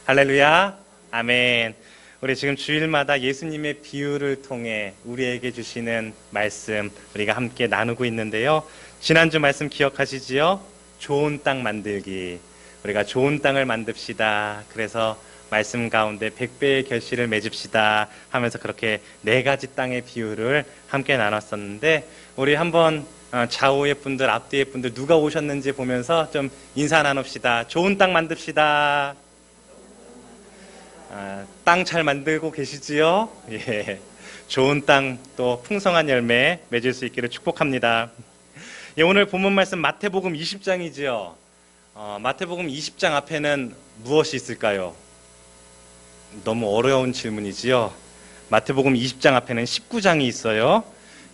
할렐루야. 아멘. 우리 지금 주일마다 예수님의 비유를 통해 우리에게 주시는 말씀 우리가 함께 나누고 있는데요. 지난주 말씀 기억하시지요? 좋은 땅 만들기. 우리가 좋은 땅을 만듭시다. 그래서 말씀 가운데 100배의 결실을 맺읍시다 하면서 그렇게 4가지 땅의 비유를 함께 나눴었는데, 우리 한번 좌우의 분들, 앞뒤의 분들 누가 오셨는지 보면서 좀 인사 나눕시다. 좋은 땅 만듭시다. 땅 잘 만들고 계시지요? 예. 좋은 땅, 또 풍성한 열매 맺을 수 있기를 축복합니다. 예, 오늘 본문 말씀 마태복음 20장이지요. 마태복음 20장 앞에는 무엇이 있을까요? 너무 어려운 질문이지요. 마태복음 20장 앞에는 19장이 있어요.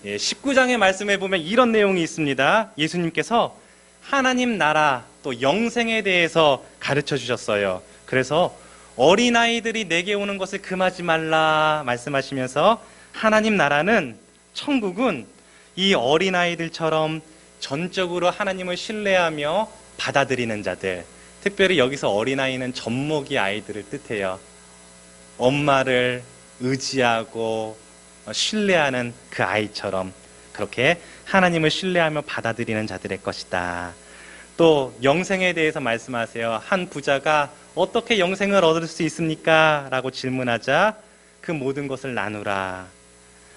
예, 19장의 말씀에 보면 이런 내용이 있습니다. 예수님께서 하나님 나라 또 영생에 대해서 가르쳐 주셨어요. 그래서 어린아이들이 내게 오는 것을 금하지 말라 말씀하시면서, 하나님 나라는, 천국은 이 어린아이들처럼 전적으로 하나님을 신뢰하며 받아들이는 자들, 특별히 여기서 어린아이는 젖먹이 아이들을 뜻해요. 엄마를 의지하고 신뢰하는 그 아이처럼 그렇게 하나님을 신뢰하며 받아들이는 자들의 것이다. 또 영생에 대해서 말씀하세요. 한 부자가 어떻게 영생을 얻을 수 있습니까? 라고 질문하자 그 모든 것을 나누라.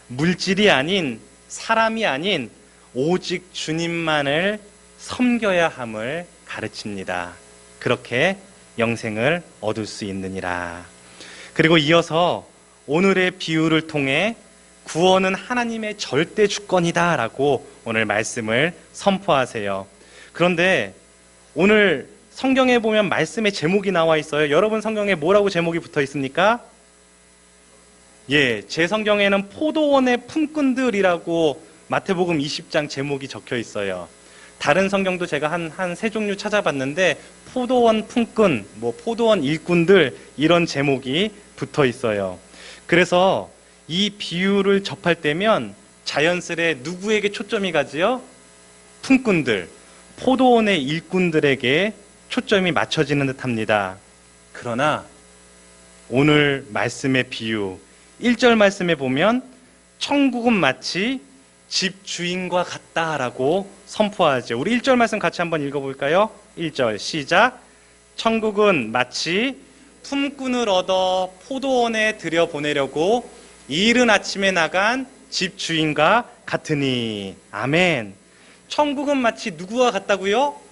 물질이 아닌, 사람이 아닌 오직 주님만을 섬겨야 함을 가르칩니다. 그렇게 영생을 얻을 수 있느니라. 그리고 이어서 오늘의 비유를 통해 구원은 하나님의 절대 주권이다 라고 오늘 말씀을 선포하세요. 그런데 오늘 성경에 보면 말씀의 제목이 나와 있어요. 여러분 성경에 뭐라고 제목이 붙어 있습니까? 예, 제 성경에는 포도원의 품꾼들이라고 마태복음 20장 제목이 적혀 있어요. 다른 성경도 제가 한 3종류 찾아봤는데 포도원 품꾼, 포도원 일꾼들, 이런 제목이 붙어 있어요. 그래서 이 비유를 접할 때면 자연스레 누구에게 초점이 가지요? 품꾼들, 포도원의 일꾼들에게 초점이 맞춰지는 듯합니다. 그러나 오늘 말씀의 비유 1절 말씀에 보면 천국은 마치 집 주인과 같다라고 선포하죠. 우리 1절 말씀 같이 한번 읽어볼까요? 1절 시작. 천국은 마치 품꾼을 얻어 포도원에 들여보내려고 이른 아침에 나간 집 주인과 같으니. 아멘. 천국은 마치 누구와 같다고요?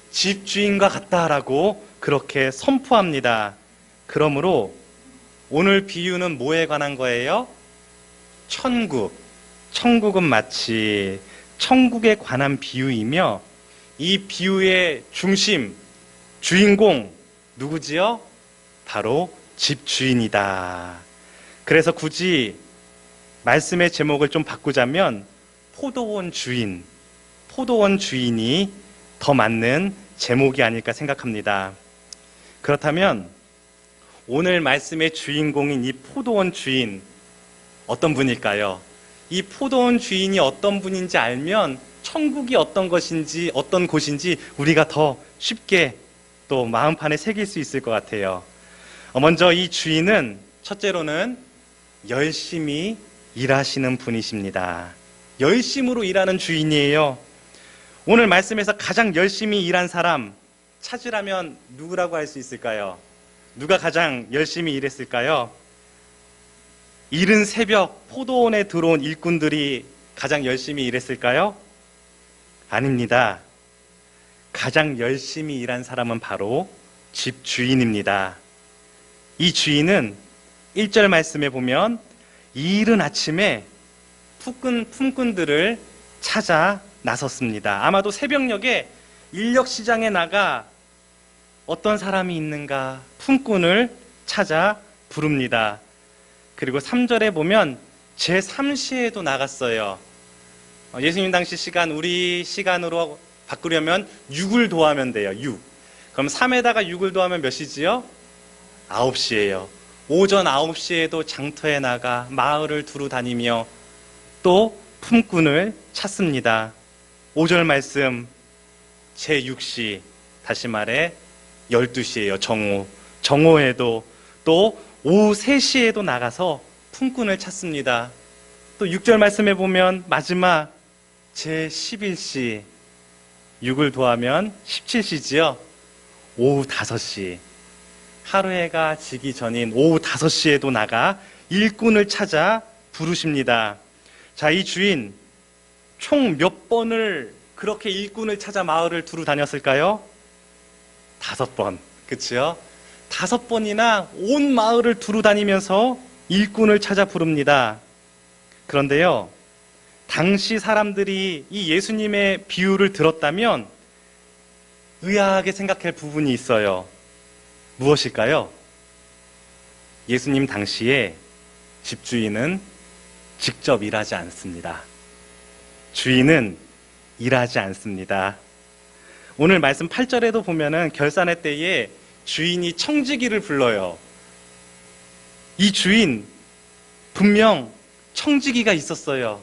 집 주인과 같다라고 그렇게 선포합니다. 그러므로 오늘 비유는 뭐에 관한 거예요? 천국은 마치 천국에 관한 비유이며, 이 비유의 중심, 주인공 누구지요? 바로 집주인이다. 그래서 굳이 말씀의 제목을 좀 바꾸자면 포도원 주인이 더 맞는 제목이 아닐까 생각합니다. 그렇다면 오늘 말씀의 주인공인 이 포도원 주인, 어떤 분일까요? 이 포도원 주인이 어떤 분인지 알면 천국이 어떤 것인지, 어떤 곳인지 우리가 더 쉽게 또 마음판에 새길 수 있을 것 같아요. 먼저 이 주인은 첫째로는 열심히 일하시는 분이십니다. 열심으로 일하는 주인이에요. 오늘 말씀에서 가장 열심히 일한 사람 찾으라면 누구라고 할 수 있을까요? 누가 가장 열심히 일했을까요? 이른 새벽 포도원에 들어온 일꾼들이 가장 열심히 일했을까요? 아닙니다. 가장 열심히 일한 사람은 바로 집 주인입니다. 이 주인은 1절 말씀에 보면 이른 아침에 품꾼들을 찾아 나섰습니다. 아마도 새벽녘에 인력시장에 나가 어떤 사람이 있는가 품꾼을 찾아 부릅니다. 그리고 3절에 보면 제3시에도 나갔어요. 예수님 당시 시간, 우리 시간으로 바꾸려면 6을 더하면 돼요. 6. 그럼 3에다가 6을 더하면 몇 시지요? 9시예요. 오전 9시에도 장터에 나가 마을을 두루 다니며 또 품꾼을 찾습니다. 5절 말씀 제6시, 다시 말해 12시예요. 정오. 정오에도 또 오후 3시에도 나가서 품꾼을 찾습니다. 또 6절 말씀해 보면 마지막 제11시 6을 더하면 17시지요. 오후 5시 하루 해가 지기 전인 오후 5시에도 나가 일꾼을 찾아 부르십니다. 자, 이 주인 총 몇 번을 그렇게 일꾼을 찾아 마을을 두루 다녔을까요? 5번. 그치요? 5번이나 온 마을을 두루 다니면서 일꾼을 찾아 부릅니다. 그런데요, 당시 사람들이 이 예수님의 비유를 들었다면 의아하게 생각할 부분이 있어요. 무엇일까요? 예수님 당시에 집주인은 직접 일하지 않습니다. 주인은 일하지 않습니다. 오늘 말씀 8절에도 보면은 결산의 때에 주인이 청지기를 불러요. 이 주인 분명 청지기가 있었어요.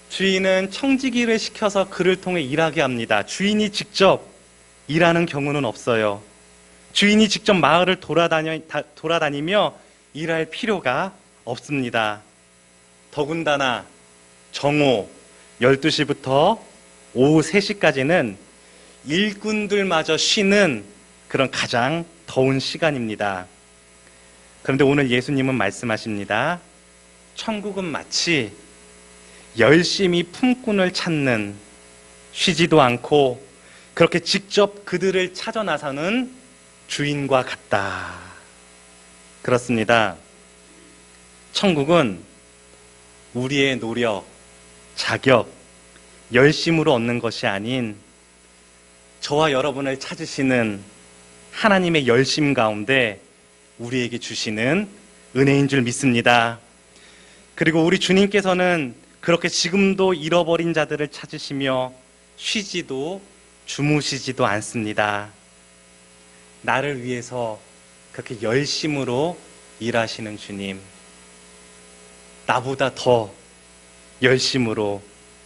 주인은 청지기를 시켜서 그를 통해 일하게 합니다. 주인이 직접 일하는 경우는 없어요. 주인이 직접 마을을 돌아다니며 일할 필요가 없습니다. 더군다나 정오 12시부터 오후 3시까지는 일꾼들마저 쉬는 그런 가장 더운 시간입니다. 그런데 오늘 예수님은 말씀하십니다. 천국은 마치 열심히 품꾼을 찾는, 쉬지도 않고 그렇게 직접 그들을 찾아 나서는 주인과 같다. 그렇습니다. 천국은 우리의 노력, 자격, 열심으로 얻는 것이 아닌 저와 여러분을 찾으시는 하나님의 열심 가운데 우리에게 주시는 은혜인 줄 믿습니다. 그리고 우리 주님께서는 그렇게 지금도 잃어버린 자들을 찾으시며 쉬지도 주무시지도 않습니다. 나를 위해서 그렇게 열심으로 일하시는 주님, 나보다 더 열심으로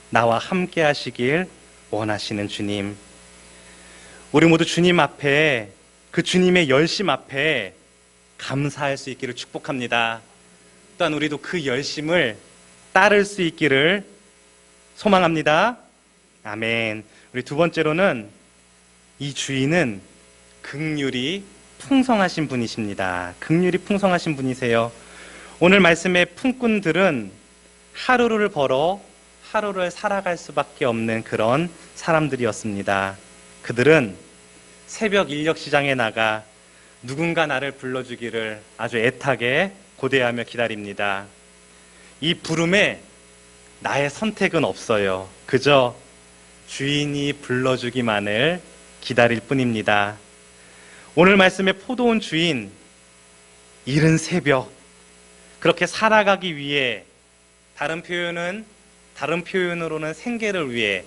나와 함께 하시길 원하시는 주님, 우리 모두 주님 앞에, 그 주님의 열심 앞에 감사할 수 있기를 축복합니다. 또한 우리도 그 열심을 따를 수 있기를 소망합니다. 아멘. 우리 두 번째로는 이 주인은 긍휼이 풍성하신 분이십니다. 긍휼이 풍성하신 분이세요. 오늘 말씀의 품꾼들은 하루를 벌어 하루를 살아갈 수밖에 없는 그런 사람들이었습니다. 그들은 새벽 인력시장에 나가 누군가 나를 불러주기를 아주 애타게 고대하며 기다립니다. 이 부름에 나의 선택은 없어요. 그저 주인이 불러주기만을 기다릴 뿐입니다. 오늘 말씀의 포도원 주인, 이른 새벽 그렇게 살아가기 위해, 다른 표현으로는 생계를 위해,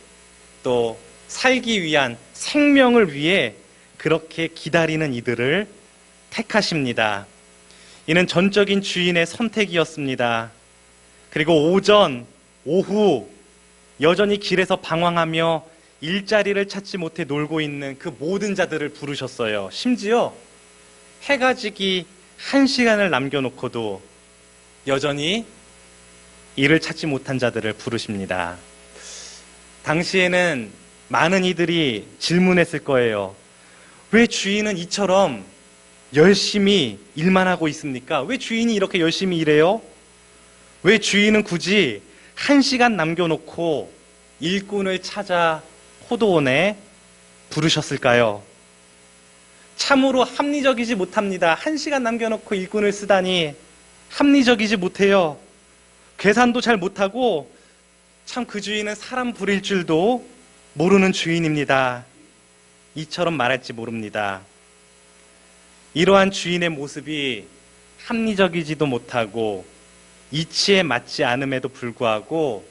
또 살기 위한 생명을 위해 그렇게 기다리는 이들을 택하십니다. 이는 전적인 주인의 선택이었습니다. 그리고 오전, 오후 여전히 길에서 방황하며 일자리를 찾지 못해 놀고 있는 그 모든 자들을 부르셨어요. 심지어 해가 지기 1시간을 남겨놓고도 여전히 일을 찾지 못한 자들을 부르십니다. 당시에는 많은 이들이 질문했을 거예요. 왜 주인은 이처럼 열심히 일만 하고 있습니까? 왜 주인이 이렇게 열심히 일해요? 왜 주인은 굳이 1시간 남겨놓고 일꾼을 찾아 포도원에 부르셨을까요? 참으로 합리적이지 못합니다. 1시간 남겨놓고 일꾼을 쓰다니 합리적이지 못해요. 계산도 잘 못하고 참 그 주인은 사람 부릴 줄도 모르는 주인입니다. 이처럼 말할지 모릅니다. 이러한 주인의 모습이 합리적이지도 못하고 이치에 맞지 않음에도 불구하고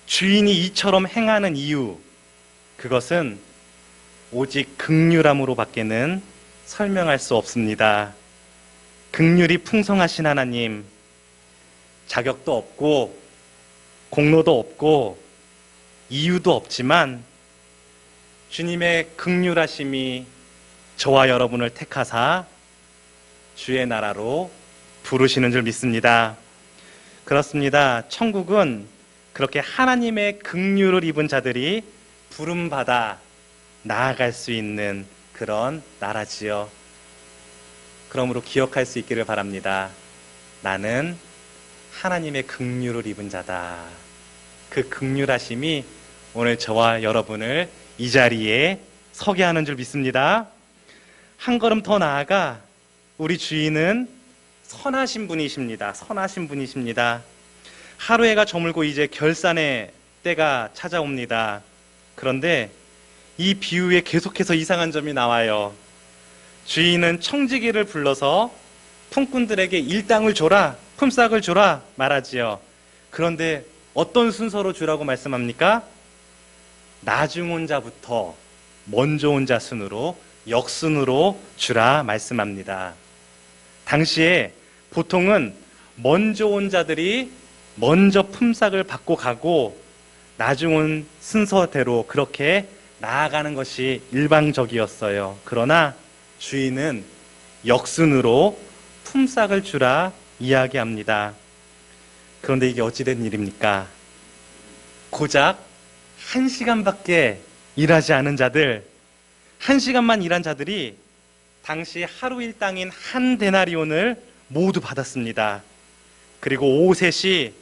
주인이 이처럼 행하는 이유, 그것은 오직 긍휼함으로 밖에는 설명할 수 없습니다. 긍휼이 풍성하신 하나님, 자격도 없고 공로도 없고 이유도 없지만 주님의 긍휼하심이 저와 여러분을 택하사 주의 나라로 부르시는 줄 믿습니다. 그렇습니다. 천국은 그렇게 하나님의 긍휼을 입은 자들이 부름받아 나아갈 수 있는 그런 나라지요. 그러므로 기억할 수 있기를 바랍니다. 나는 하나님의 긍휼을 입은 자다. 그 긍휼하심이 오늘 저와 여러분을 이 자리에 서게 하는 줄 믿습니다. 한 걸음 더 나아가 우리 주인은 선하신 분이십니다. 선하신 분이십니다. 하루해가 저물고 이제 결산의 때가 찾아옵니다. 그런데 이 비유에 계속해서 이상한 점이 나와요. 주인은 청지기를 불러서 품꾼들에게 일당을 줘라, 품삯을 줘라 말하지요. 그런데 어떤 순서로 주라고 말씀합니까? 나중 온 자부터 먼저 온 자 순으로 역순으로 주라 말씀합니다. 당시에 보통은 먼저 온 자들이 먼저 품삯을 받고 가고 나중 온 순서대로 그렇게 나아가는 것이 일방적이었어요. 그러나 주인은 역순으로 품삯을 주라 이야기합니다. 그런데 이게 어찌된 일입니까? 고작 1시간밖에 일하지 않은 자들, 1시간만 일한 자들이 당시 하루 일당인 한 데나리온을 모두 받았습니다. 그리고 오후 3시,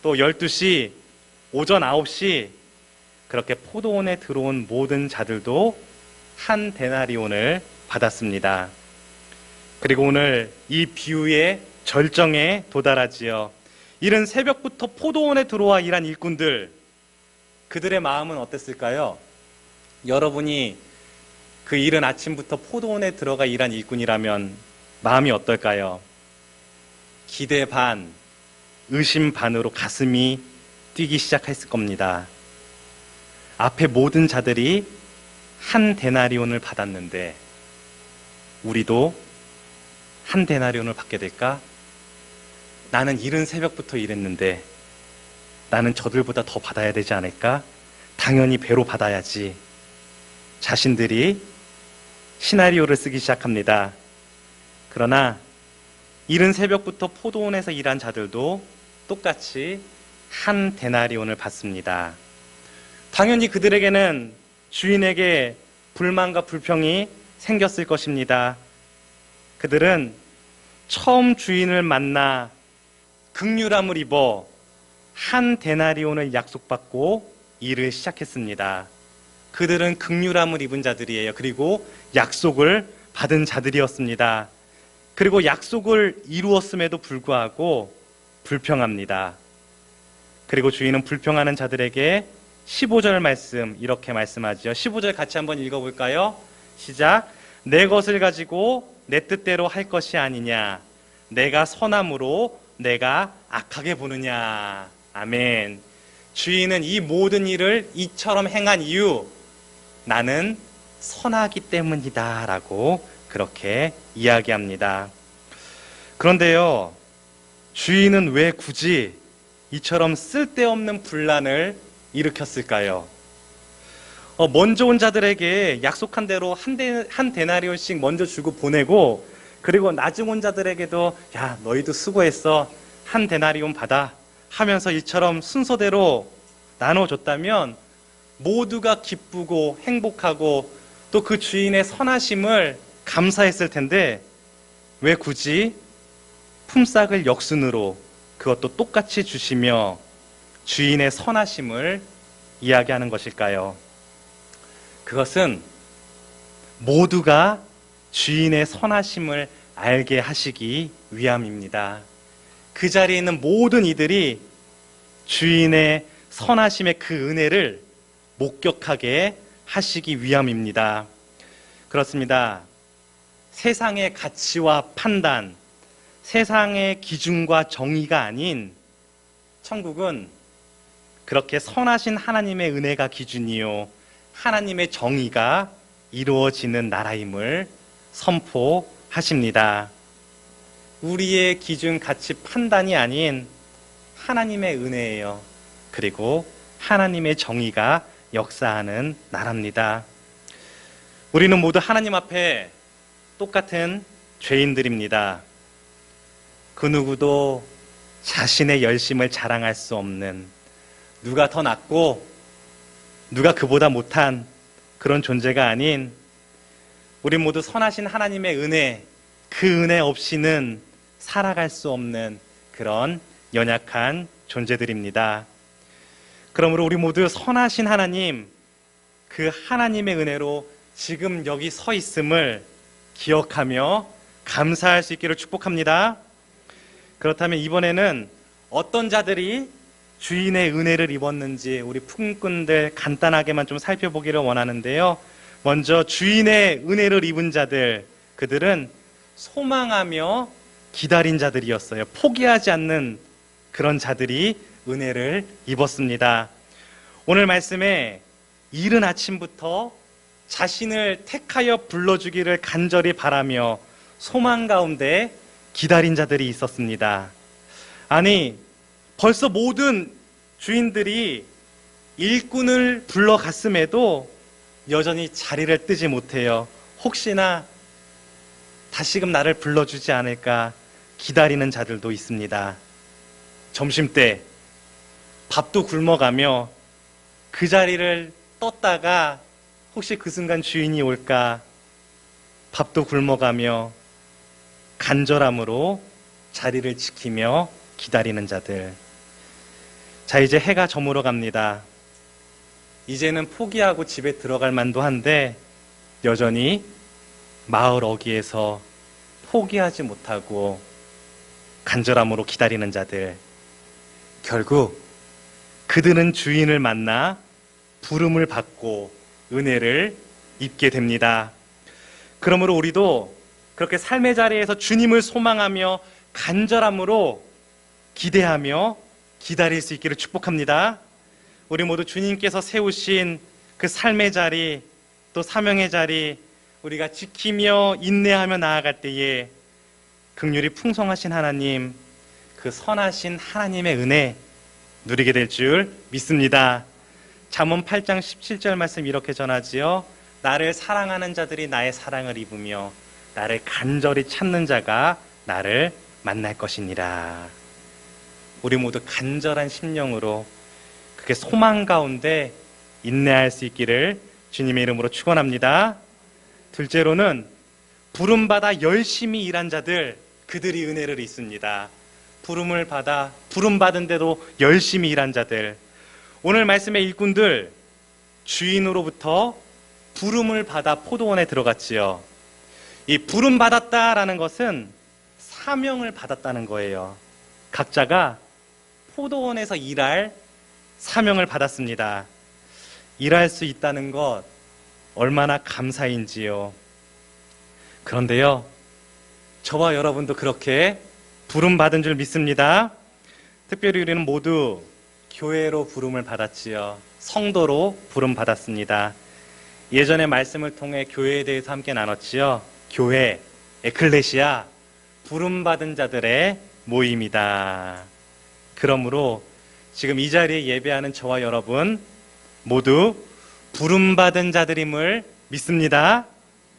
또 12시, 오전 9시 그렇게 포도원에 들어온 모든 자들도 한 데나리온을 받았습니다. 그리고 오늘 이 비유의 절정에 도달하지요. 이른 새벽부터 포도원에 들어와 일한 일꾼들, 그들의 마음은 어땠을까요? 여러분이 그 이른 아침부터 포도원에 들어가 일한 일꾼이라면 마음이 어떨까요? 기대 반, 의심 반으로 가슴이 뛰기 시작했을 겁니다. 앞에 모든 자들이 한 데나리온을 받았는데 우리도 한 데나리온을 받게 될까? 나는 이른 새벽부터 일했는데 나는 저들보다 더 받아야 되지 않을까? 당연히 배로 받아야지. 자신들이 시나리오를 쓰기 시작합니다. 그러나 이른 새벽부터 포도원에서 일한 자들도 똑같이 한 데나리온을 받습니다. 당연히 그들에게는 주인에게 불만과 불평이 생겼을 것입니다. 그들은 처음 주인을 만나 긍휼함을 입어 한 데나리온을 약속받고 일을 시작했습니다. 그들은 긍휼함을 입은 자들이에요. 그리고 약속을 받은 자들이었습니다. 그리고 약속을 이루었음에도 불구하고 불평합니다. 그리고 주인은 불평하는 자들에게 15절 말씀 이렇게 말씀하죠. 15절 같이 한번 읽어볼까요? 시작. 내 것을 가지고 내 뜻대로 할 것이 아니냐. 내가 선함으로 내가 악하게 보느냐. 아멘. 주인은 이 모든 일을 이처럼 행한 이유, 나는 선하기 때문이다 라고 그렇게 이야기합니다. 그런데요, 주인은 왜 굳이 이처럼 쓸데없는 분란을 일으켰을까요? 먼저 온 자들에게 약속한 대로 한 데나리온씩 먼저 주고 보내고, 그리고 나중 온 자들에게도 야, 너희도 수고했어, 한 데나리온 받아 하면서 이처럼 순서대로 나눠줬다면 모두가 기쁘고 행복하고 또 그 주인의 선하심을 감사했을 텐데 왜 굳이 품삯을 역순으로 그것도 똑같이 주시며 주인의 선하심을 이야기하는 것일까요? 그것은 모두가 주인의 선하심을 알게 하시기 위함입니다. 그 자리에 있는 모든 이들이 주인의 선하심의 그 은혜를 목격하게 하시기 위함입니다. 그렇습니다. 세상의 가치와 판단, 세상의 기준과 정의가 아닌 천국은 그렇게 선하신 하나님의 은혜가 기준이요 하나님의 정의가 이루어지는 나라임을 선포하십니다. 우리의 기준, 가치, 판단이 아닌 하나님의 은혜예요. 그리고 하나님의 정의가 역사하는 나라입니다. 우리는 모두 하나님 앞에 똑같은 죄인들입니다. 그 누구도 자신의 열심을 자랑할 수 없는, 누가 더 낫고 누가 그보다 못한 그런 존재가 아닌, 우리 모두 선하신 하나님의 은혜, 그 은혜 없이는 살아갈 수 없는 그런 연약한 존재들입니다. 그러므로 우리 모두 선하신 하나님, 그 하나님의 은혜로 지금 여기 서 있음을 기억하며 감사할 수 있기를 축복합니다. 그렇다면 이번에는 어떤 자들이 주인의 은혜를 입었는지 우리 품꾼들 간단하게만 좀 살펴보기를 원하는데요. 먼저 주인의 은혜를 입은 자들, 그들은 소망하며 기다린 자들이었어요. 포기하지 않는 그런 자들이 은혜를 입었습니다. 오늘 말씀에 이른 아침부터 자신을 택하여 불러주기를 간절히 바라며 소망 가운데 기다린 자들이 있었습니다. 아니, 벌써 모든 주인들이 일꾼을 불러갔음에도 여전히 자리를 뜨지 못해요. 혹시나 다시금 나를 불러주지 않을까 기다리는 자들도 있습니다. 점심때 밥도 굶어가며 그 자리를 떴다가 혹시 그 순간 주인이 올까 밥도 굶어가며 간절함으로 자리를 지키며 기다리는 자들. 자, 이제 해가 저물어 갑니다. 이제는 포기하고 집에 들어갈 만도 한데 여전히 마을 어귀에서 포기하지 못하고 간절함으로 기다리는 자들. 결국 그들은 주인을 만나 부름을 받고 은혜를 입게 됩니다. 그러므로 우리도 그렇게 삶의 자리에서 주님을 소망하며 간절함으로 기대하며 기다릴 수 있기를 축복합니다. 우리 모두 주님께서 세우신 그 삶의 자리, 또 사명의 자리, 우리가 지키며 인내하며 나아갈 때에 긍휼이 풍성하신 하나님, 그 선하신 하나님의 은혜 누리게 될 줄 믿습니다. 잠언 8장 17절 말씀 이렇게 전하지요. 나를 사랑하는 자들이 나의 사랑을 입으며 나를 간절히 찾는 자가 나를 만날 것이니라. 우리 모두 간절한 심령으로 그게 소망 가운데 인내할 수 있기를 주님의 이름으로 축원합니다. 둘째로는 부름받아 열심히 일한 자들, 그들이 은혜를 입습니다. 부름을 받아 부름받은데도 열심히 일한 자들. 오늘 말씀의 일꾼들, 주인으로부터 부름을 받아 포도원에 들어갔지요. 이 부름받았다라는 것은 사명을 받았다는 거예요. 각자가 포도원에서 일할 사명을 받았습니다. 일할 수 있다는 것 얼마나 감사인지요. 그런데요, 저와 여러분도 그렇게 부름받은 줄 믿습니다. 특별히 우리는 모두 교회로 부름을 받았지요. 성도로 부름받았습니다. 예전에 말씀을 통해 교회에 대해서 함께 나눴지요. 교회, 에클레시아, 부름받은 자들의 모임이다. 그러므로 지금 이 자리에 예배하는 저와 여러분 모두 부름받은 자들임을 믿습니다.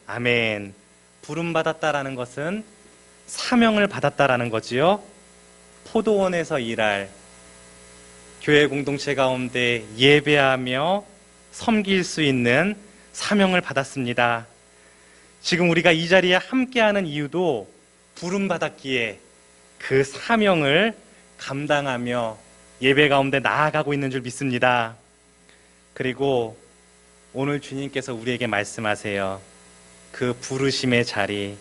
아멘. 부름받았다라는 것은 사명을 받았다라는 거지요. 포도원에서 일할, 교회 공동체 가운데 예배하며 섬길 수 있는 사명을 받았습니다. 지금 우리가 이 자리에 함께하는 이유도 부름받았기에 그 사명을 감당하며 예배 가운데 나아가고 있는 줄 믿습니다. 그리고 오늘 주님께서 우리에게 말씀하세요. 그 부르심의 자리,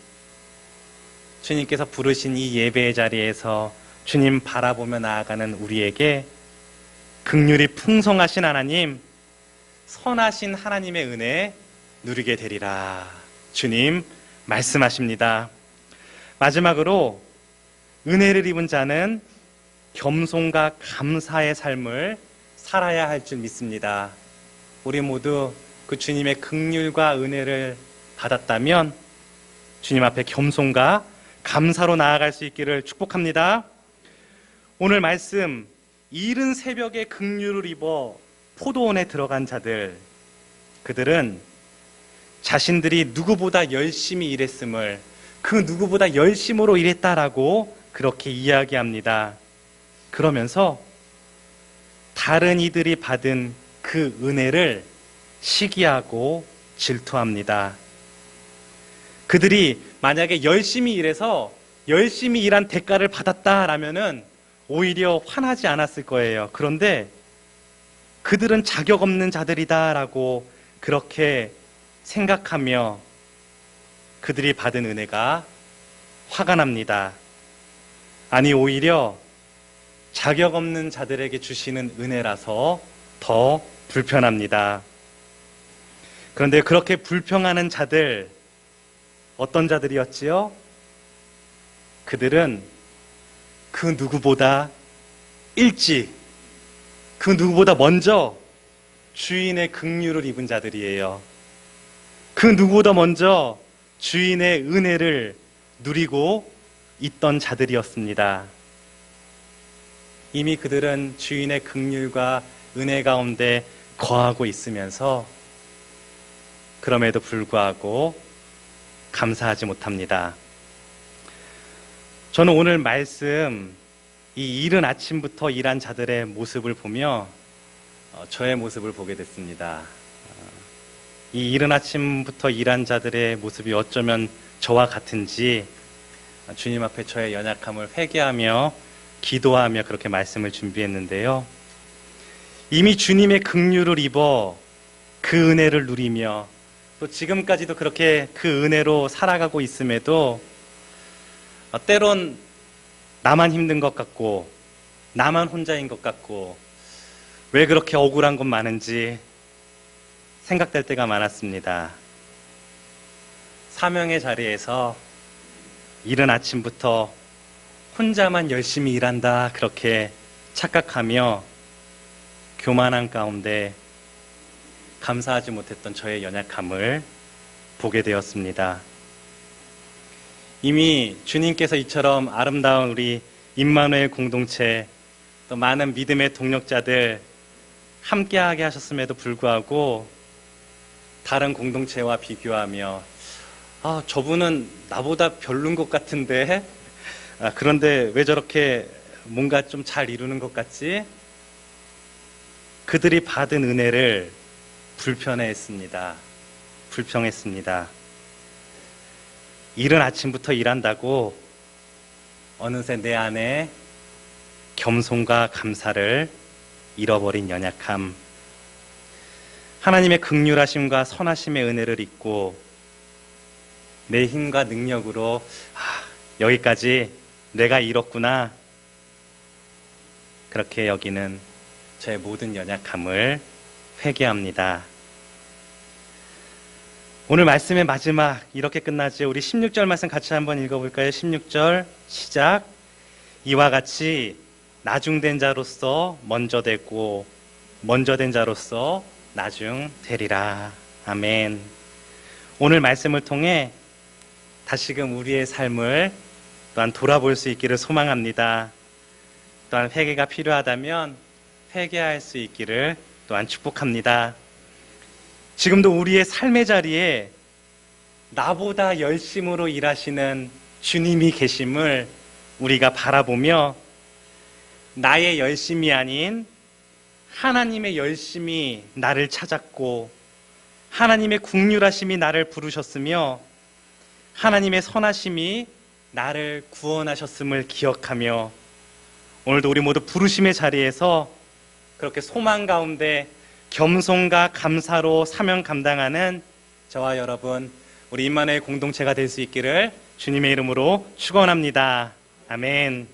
주님께서 부르신 이 예배의 자리에서 주님 바라보며 나아가는 우리에게 긍휼이 풍성하신 하나님, 선하신 하나님의 은혜 누리게 되리라. 주님 말씀하십니다. 마지막으로 은혜를 입은 자는 겸손과 감사의 삶을 살아야 할 줄 믿습니다. 우리 모두 그 주님의 긍휼과 은혜를 받았다면 주님 앞에 겸손과 감사로 나아갈 수 있기를 축복합니다. 오늘 말씀, 이른 새벽에 긍휼을 입어 포도원에 들어간 자들, 그들은 자신들이 누구보다 열심히 일했음을, 그 누구보다 열심으로 일했다라고 그렇게 이야기합니다. 그러면서 다른 이들이 받은 그 은혜를 시기하고 질투합니다. 그들이 만약에 열심히 일해서 열심히 일한 대가를 받았다라면은 오히려 화나지 않았을 거예요. 그런데 그들은 자격 없는 자들이다라고 그렇게 생각하며 그들이 받은 은혜가 화가 납니다. 아니, 오히려 자격 없는 자들에게 주시는 은혜라서 더 불편합니다. 그런데 그렇게 불평하는 자들, 어떤 자들이었지요? 그들은 그 누구보다 일찍, 그 누구보다 먼저 주인의 긍휼을 입은 자들이에요. 그 누구보다 먼저 주인의 은혜를 누리고 있던 자들이었습니다. 이미 그들은 주인의 긍휼과 은혜 가운데 거하고 있으면서 그럼에도 불구하고 감사하지 못합니다. 저는 오늘 말씀, 이 이른 아침부터 일한 자들의 모습을 보며 저의 모습을 보게 됐습니다. 이 이른 아침부터 일한 자들의 모습이 어쩌면 저와 같은지 주님 앞에 저의 연약함을 회개하며 기도하며 그렇게 말씀을 준비했는데요. 이미 주님의 긍휼을 입어 그 은혜를 누리며 또 지금까지도 그렇게 그 은혜로 살아가고 있음에도 때론 나만 힘든 것 같고 나만 혼자인 것 같고 왜 그렇게 억울한 건 많은지 생각될 때가 많았습니다. 사명의 자리에서 이른 아침부터 혼자만 열심히 일한다 그렇게 착각하며 교만한 가운데 감사하지 못했던 저의 연약함을 보게 되었습니다. 이미 주님께서 이처럼 아름다운 우리 임마누엘 공동체 또 많은 믿음의 동력자들 함께하게 하셨음에도 불구하고 다른 공동체와 비교하며 저분은 나보다 별론 것 같은데 그런데 왜 저렇게 뭔가 좀 잘 이루는 것 같지? 그들이 받은 은혜를 불평했습니다. 이른 아침부터 일한다고 어느새 내 안에 겸손과 감사를 잃어버린 연약함, 하나님의 긍휼하심과 선하심의 은혜를 잊고 내 힘과 능력으로 여기까지 내가 이뤘구나 그렇게 여기는 제 모든 연약함을 회개합니다. 오늘 말씀의 마지막 이렇게 끝나죠. 우리 16절 말씀 같이 한번 읽어볼까요? 16절 시작. 이와 같이 나중된 자로서 먼저 되고 먼저 된 자로서 나중 되리라. 아멘. 오늘 말씀을 통해 다시금 우리의 삶을 또한 돌아볼 수 있기를 소망합니다. 또한 회개가 필요하다면 회개할 수 있기를 또한 축복합니다. 지금도 우리의 삶의 자리에 나보다 열심으로 일하시는 주님이 계심을 우리가 바라보며 나의 열심이 아닌 하나님의 열심이 나를 찾았고 하나님의 긍휼하심이 나를 부르셨으며 하나님의 선하심이 나를 구원하셨음을 기억하며 오늘도 우리 모두 부르심의 자리에서 그렇게 소망 가운데 겸손과 감사로 사명 감당하는 저와 여러분 우리 임마누엘 공동체가 될 수 있기를 주님의 이름으로 축원합니다. 아멘.